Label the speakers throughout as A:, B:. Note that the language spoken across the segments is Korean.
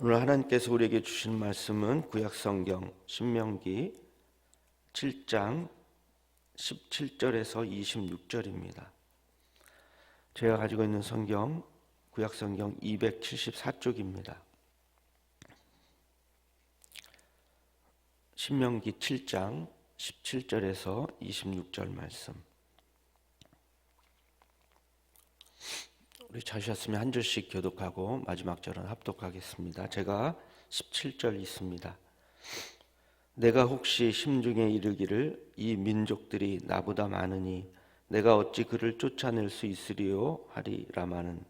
A: 오늘 하나님께서 우리에게 주신 말씀은 구약성경 신명기 7장 17절에서 26절입니다. 제가 가지고 있는 성경 구약성경 274쪽입니다. 신명기 7장 17절에서 26절 말씀. 우리 찾으셨으면 한 절씩 교독하고 마지막 절은 합독하겠습니다. 제가 17절 있습니다. 내가 혹시 심중에 이르기를 이 민족들이 나보다 많으니 내가 어찌 그를 쫓아낼 수 있으리요 하리라마는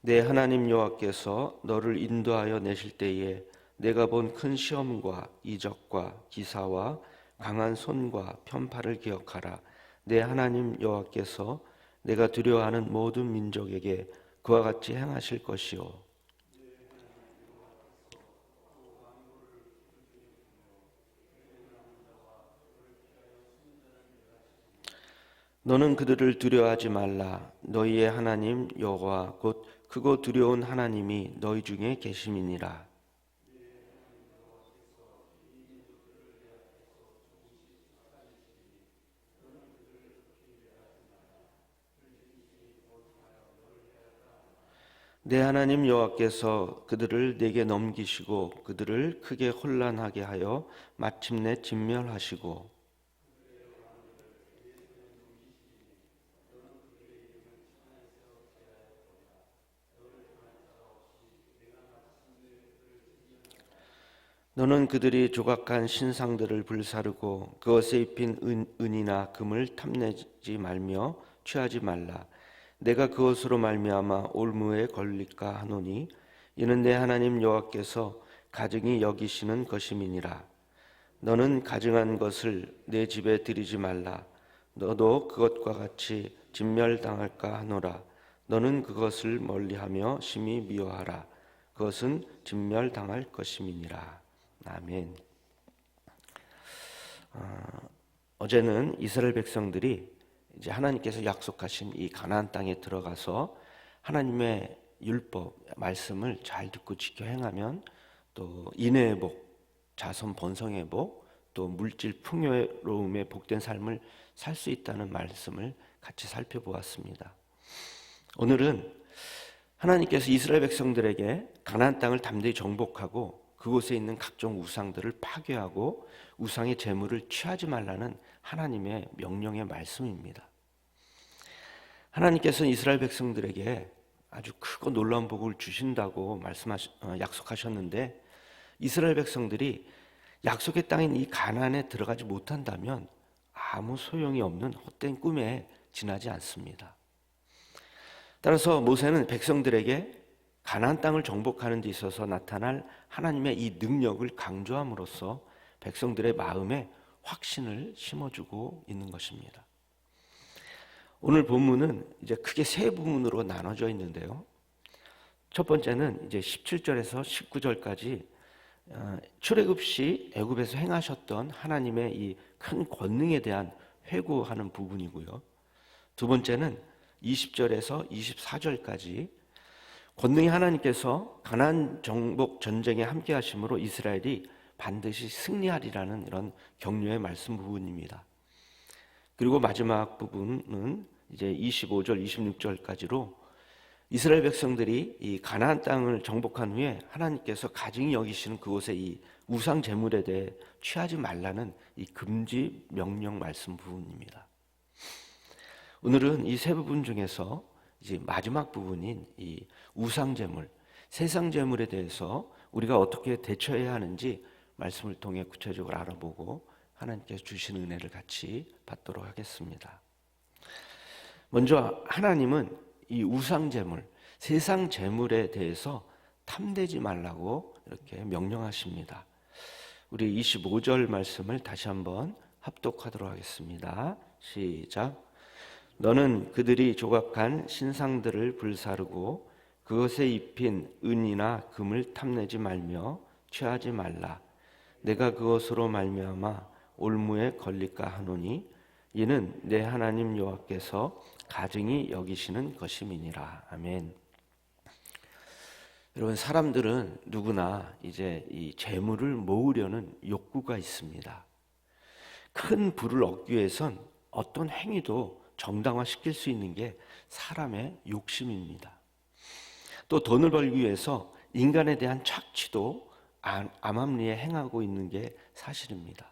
A: 내 하나님 여호와께서 너를 인도하여 내실 때에 내가 본 큰 시험과 이적과 기사와 강한 손과 편팔을 기억하라. 내 하나님 여호와께서 내가 두려워하는 모든 민족에게 그와 같이 행하실 것이요 너는 그들을 두려워하지 말라. 너희의 하나님 여호와 곧 크고 두려운 하나님이 너희 중에 계심이니라. 내 하나님 여호와께서 그들을 내게 넘기시고 그들을 크게 혼란하게 하여 마침내 진멸하시고 너는 그들이 조각한 신상들을 불사르고 그것에 입힌 은이나 금을 탐내지 말며 취하지 말라. 내가 그것으로 말미암아 올무에 걸릴까 하노니 이는 내 하나님 여호와께서 가증히 여기시는 것임이니라. 너는 가증한 것을 내 집에 들이지 말라. 너도 그것과 같이 진멸당할까 하노라. 너는 그것을 멀리하며 심히 미워하라. 그것은 진멸당할 것임이니라. 아멘. 어제는 이스라엘 백성들이 이제 하나님께서 약속하신 이 가나안 땅에 들어가서 하나님의 율법 말씀을 잘 듣고 지켜 행하면 또 인애의 복, 자손 번성의 복, 또 물질 풍요로움의 복된 삶을 살 수 있다는 말씀을 같이 살펴보았습니다. 오늘은 하나님께서 이스라엘 백성들에게 가나안 땅을 담대히 정복하고 그곳에 있는 각종 우상들을 파괴하고 우상의 재물을 취하지 말라는 하나님의 명령의 말씀입니다. 하나님께서는 이스라엘 백성들에게 아주 크고 놀라운 복을 주신다고 약속하셨는데 이스라엘 백성들이 약속의 땅인 이 가나안에 들어가지 못한다면 아무 소용이 없는 헛된 꿈에 지나지 않습니다. 따라서 모세는 백성들에게 가나안 땅을 정복하는 데 있어서 나타날 하나님의 이 능력을 강조함으로써 백성들의 마음에 확신을 심어주고 있는 것입니다. 오늘 본문은 이제 크게 세 부분으로 나눠져 있는데요. 첫 번째는 이제 17절에서 19절까지 출애굽 시 애굽에서 행하셨던 하나님의 이 큰 권능에 대한 회고하는 부분이고요. 두 번째는 20절에서 24절까지 권능의 하나님께서 가나안 정복 전쟁에 함께 하심으로 이스라엘이 반드시 승리하리라는 이런 격려의 말씀 부분입니다. 그리고 마지막 부분은 이제 25절, 26절까지로 이스라엘 백성들이 이 가나안 땅을 정복한 후에 하나님께서 가증히 여기시는 그곳의 이 우상 제물에 대해 취하지 말라는 이 금지 명령 말씀 부분입니다. 오늘은 이 세 부분 중에서 이제 마지막 부분인 이 우상 제물, 세상 제물에 대해서 우리가 어떻게 대처해야 하는지 말씀을 통해 구체적으로 알아보고 하나님께서 주신 은혜를 같이 받도록 하겠습니다. 먼저 하나님은 이 우상 제물, 세상 제물에 대해서 탐내지 말라고 이렇게 명령하십니다. 우리 25절 말씀을 다시 한번 합독하도록 하겠습니다. 시작. 너는 그들이 조각한 신상들을 불사르고 그것에 입힌 은이나 금을 탐내지 말며 취하지 말라. 내가 그것으로 말미암아 올무에 걸릴까 하노니 이는 내 하나님 여호와께서 가증히 여기시는 것임이니라. 아멘. 여러분, 사람들은 누구나 이제 이 재물을 모으려는 욕구가 있습니다. 큰 부를 얻기 위해선 어떤 행위도 정당화시킬 수 있는 게 사람의 욕심입니다. 또 돈을 벌기 위해서 인간에 대한 착취도 암암리에 행하고 있는 게 사실입니다.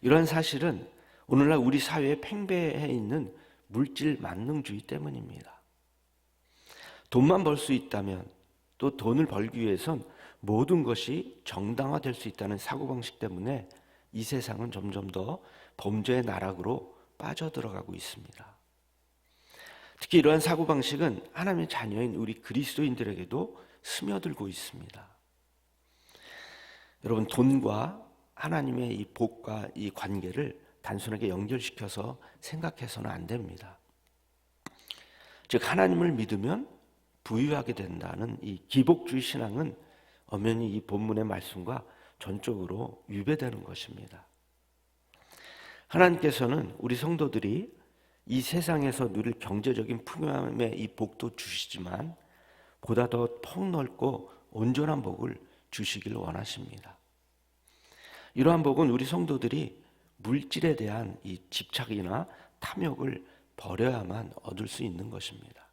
A: 이러한 사실은 오늘날 우리 사회에 팽배해 있는 물질 만능주의 때문입니다. 돈만 벌 수 있다면, 또 돈을 벌기 위해선 모든 것이 정당화될 수 있다는 사고방식 때문에 이 세상은 점점 더 범죄의 나락으로 빠져들어가고 있습니다. 특히 이러한 사고방식은 하나님의 자녀인 우리 그리스도인들에게도 스며들고 있습니다. 여러분, 돈과 하나님의 이 복과 이 관계를 단순하게 연결시켜서 생각해서는 안 됩니다. 즉, 하나님을 믿으면 부유하게 된다는 이 기복주의 신앙은 엄연히 이 본문의 말씀과 전적으로 위배되는 것입니다. 하나님께서는 우리 성도들이 이 세상에서 누릴 경제적인 풍요함의 이 복도 주시지만 보다 더 폭넓고 온전한 복을 주시길 원하십니다. 이러한 복은 우리 성도들이 물질에 대한 이 집착이나 탐욕을 버려야만 얻을 수 있는 것입니다.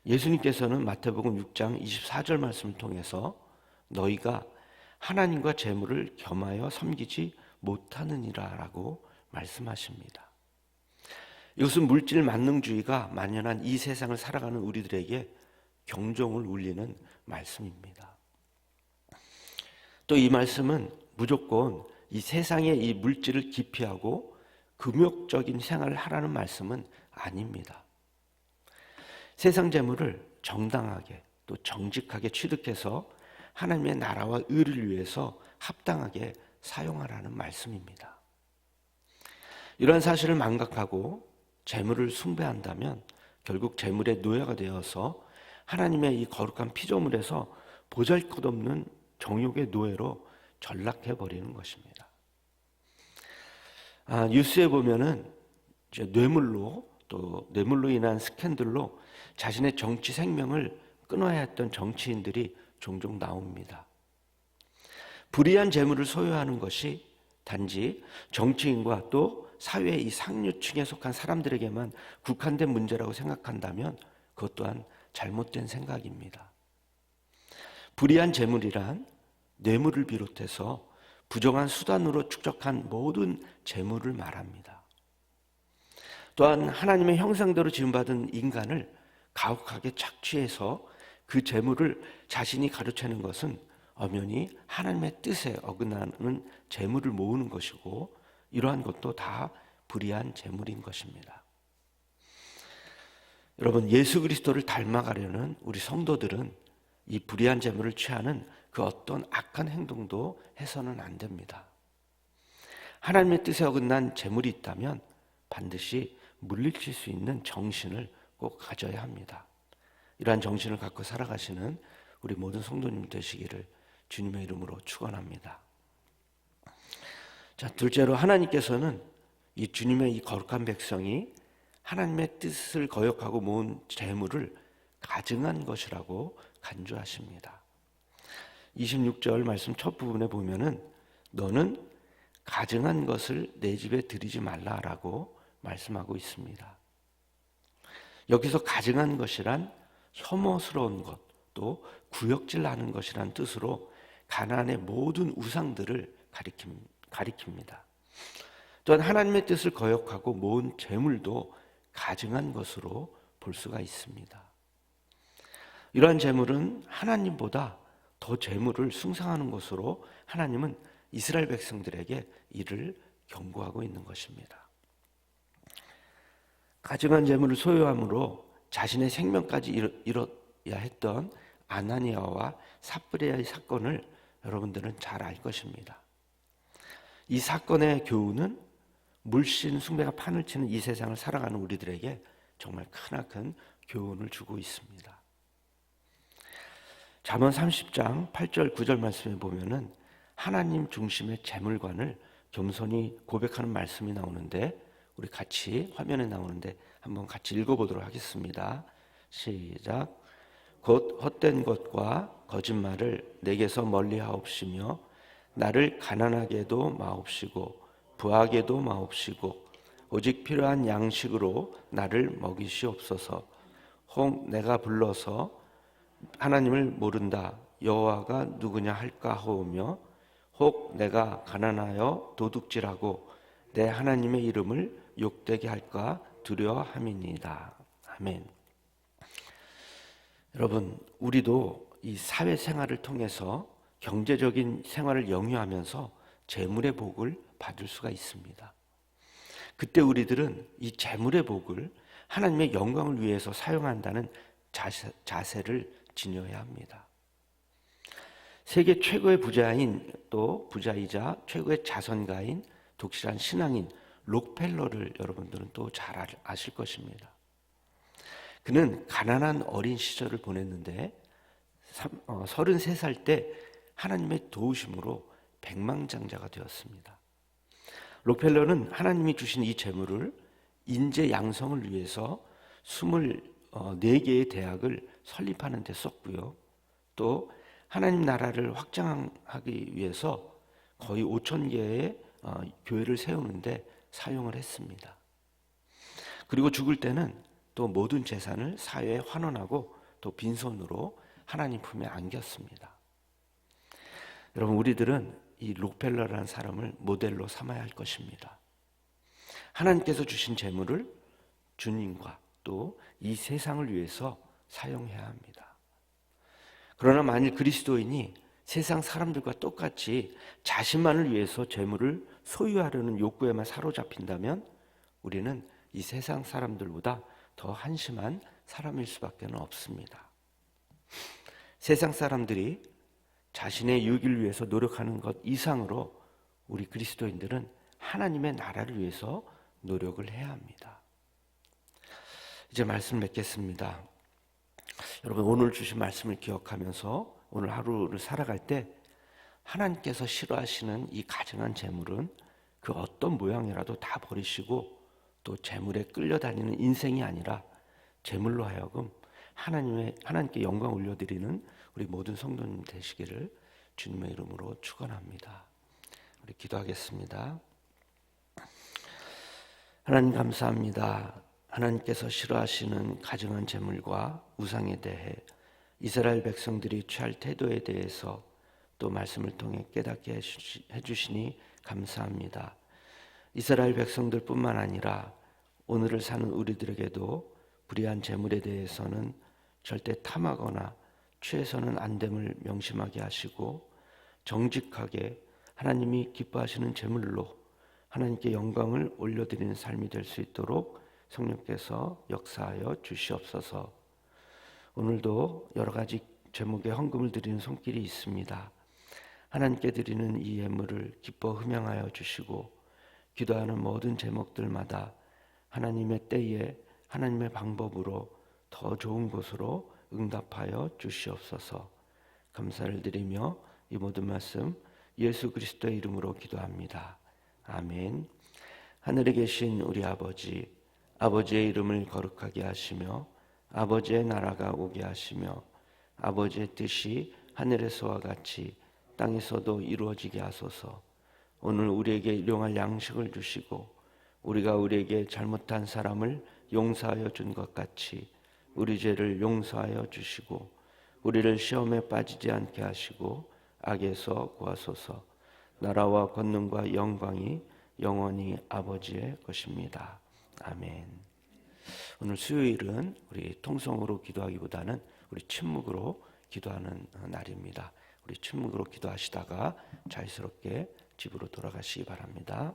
A: 예수님께서는 마태복음 6장 24절 말씀을 통해서 너희가 하나님과 재물을 겸하여 섬기지 못하느니라 라고 말씀하십니다. 이것은 물질 만능주의가 만연한 이 세상을 살아가는 우리들에게 경종을 울리는 말씀입니다. 또 이 말씀은 무조건 이 세상의 이 물질을 기피하고 금욕적인 생활을 하라는 말씀은 아닙니다. 세상 재물을 정당하게 또 정직하게 취득해서 하나님의 나라와 의를 위해서 합당하게 사용하라는 말씀입니다. 이러한 사실을 망각하고 재물을 숭배한다면 결국 재물의 노예가 되어서 하나님의 이 거룩한 피조물에서 보잘것없는 정욕의 노예로 전락해버리는 것입니다. 뉴스에 보면은 이제 뇌물로 인한 스캔들로 자신의 정치 생명을 끊어야 했던 정치인들이 종종 나옵니다. 불의한 재물을 소유하는 것이 단지 정치인과 또 사회의 이 상류층에 속한 사람들에게만 국한된 문제라고 생각한다면 그것 또한 잘못된 생각입니다. 불의한 재물이란 뇌물을 비롯해서 부정한 수단으로 축적한 모든 재물을 말합니다. 또한 하나님의 형상대로 지음받은 인간을 가혹하게 착취해서 그 재물을 자신이 가로채는 것은 엄연히 하나님의 뜻에 어긋나는 재물을 모으는 것이고 이러한 것도 다 불의한 재물인 것입니다. 여러분, 예수 그리스도를 닮아가려는 우리 성도들은 이 불의한 재물을 취하는 그 어떤 악한 행동도 해서는 안 됩니다. 하나님의 뜻에 어긋난 재물이 있다면 반드시 물리칠 수 있는 정신을 꼭 가져야 합니다. 이러한 정신을 갖고 살아가시는 우리 모든 성도님 되시기를 주님의 이름으로 축원합니다. 자, 둘째로 하나님께서는 이 주님의 이 거룩한 백성이 하나님의 뜻을 거역하고 모은 재물을 가증한 것이라고 간주하십니다. 26절 말씀 첫 부분에 보면은 너는 가증한 것을 내 집에 들이지 말라라고 말씀하고 있습니다. 여기서 가증한 것이란 혐오스러운 것, 또 구역질하는 것이란 뜻으로 가나안의 모든 우상들을 가리킵니다. 또한 하나님의 뜻을 거역하고 모은 재물도 가증한 것으로 볼 수가 있습니다. 이러한 재물은 하나님보다 더 재물을 숭상하는 것으로 하나님은 이스라엘 백성들에게 이를 경고하고 있는 것입니다. 가증한 재물을 소유함으로 자신의 생명까지 잃어야 했던 아나니아와 삽브리아의 사건을 여러분들은 잘 알 것입니다. 이 사건의 교훈은 물신 숭배가 판을 치는 이 세상을 살아가는 우리들에게 정말 크나큰 교훈을 주고 있습니다. 잠언 30장 8절 9절 말씀에 보면은 하나님 중심의 재물관을 겸손히 고백하는 말씀이 나오는데 우리 같이 화면에 나오는데 한번 같이 읽어보도록 하겠습니다. 시작. 곧 헛된 것과 거짓말을 내게서 멀리하옵시며 나를 가난하게도 마옵시고 부하게도 마옵시고 오직 필요한 양식으로 나를 먹이시옵소서. 혹 내가 불러서 하나님을 모른다 여호와가 누구냐 할까 하오며 혹 내가 가난하여 도둑질하고 내 하나님의 이름을 욕되게 할까 두려워함이니이다. 아멘. 여러분, 우리도 이 사회생활을 통해서 경제적인 생활을 영위하면서 재물의 복을 받을 수가 있습니다. 그때 우리들은 이 재물의 복을 하나님의 영광을 위해서 사용한다는 자세를 지녀야 합니다. 세계 최고의 부자인 또 부자이자 최고의 자선가인 독실한 신앙인 록펠러를 여러분들은 또 잘 아실 것입니다. 그는 가난한 어린 시절을 보냈는데 33살 때 하나님의 도우심으로 백만장자가 되었습니다. 록펠러는 하나님이 주신 이 재물을 인재 양성을 위해서 24개의 대학을 설립하는 데 썼고요. 또 하나님 나라를 확장하기 위해서 거의 5,000개의 교회를 세우는데 사용을 했습니다. 그리고 죽을 때는 또 모든 재산을 사회에 환원하고 또 빈손으로 하나님 품에 안겼습니다. 여러분, 우리들은 이 록펠러라는 사람을 모델로 삼아야 할 것입니다. 하나님께서 주신 재물을 주님과 또 이 세상을 위해서 사용해야 합니다. 그러나 만일 그리스도인이 세상 사람들과 똑같이 자신만을 위해서 재물을 소유하려는 욕구에만 사로잡힌다면 우리는 이 세상 사람들보다 더 한심한 사람일 수밖에 없습니다. 세상 사람들이 자신의 유익을 위해서 노력하는 것 이상으로 우리 그리스도인들은 하나님의 나라를 위해서 노력을 해야 합니다. 이제 말씀 맺겠습니다. 여러분, 오늘 주신 말씀을 기억하면서 오늘 하루를 살아갈 때 하나님께서 싫어하시는 이 가증한 재물은 그 어떤 모양이라도 다 버리시고 또 재물에 끌려다니는 인생이 아니라 재물로 하여금 하나님께 영광 올려드리는 우리 모든 성도님 되시기를 주님의 이름으로 축원합니다. 우리 기도하겠습니다. 하나님 감사합니다. 하나님께서 싫어하시는 가증한 재물과 우상에 대해 이스라엘 백성들이 취할 태도에 대해서 또 말씀을 통해 깨닫게 해주시니 감사합니다. 이스라엘 백성들뿐만 아니라 오늘을 사는 우리들에게도 불의한 재물에 대해서는 절대 탐하거나 취해서는 안 됨을 명심하게 하시고 정직하게 하나님이 기뻐하시는 재물로 하나님께 영광을 올려드리는 삶이 될 수 있도록 성령께서 역사하여 주시옵소서. 오늘도 여러 가지 제목의 헌금을 드리는 손길이 있습니다. 하나님께 드리는 이 예물을 기뻐 흠양하여 주시고 기도하는 모든 제목들마다 하나님의 때에 하나님의 방법으로 더 좋은 곳으로 응답하여 주시옵소서. 감사를 드리며 이 모든 말씀 예수 그리스도의 이름으로 기도합니다. 아멘. 하늘에 계신 우리 아버지, 아버지의 이름을 거룩하게 하시며 아버지의 나라가 오게 하시며 아버지의 뜻이 하늘에서와 같이 땅에서도 이루어지게 하소서. 오늘 우리에게 일용할 양식을 주시고 우리가 우리에게 잘못한 사람을 용서하여 준 것 같이 우리 죄를 용서하여 주시고 우리를 시험에 빠지지 않게 하시고 악에서 구하소서. 나라와 권능과 영광이 영원히 아버지의 것입니다. 아멘. 오늘 수요일은 우리 통성으로 기도하기보다는 우리 침묵으로 기도하는 날입니다. 우리 침묵으로 기도하시다가 자유스럽게 집으로 돌아가시기 바랍니다.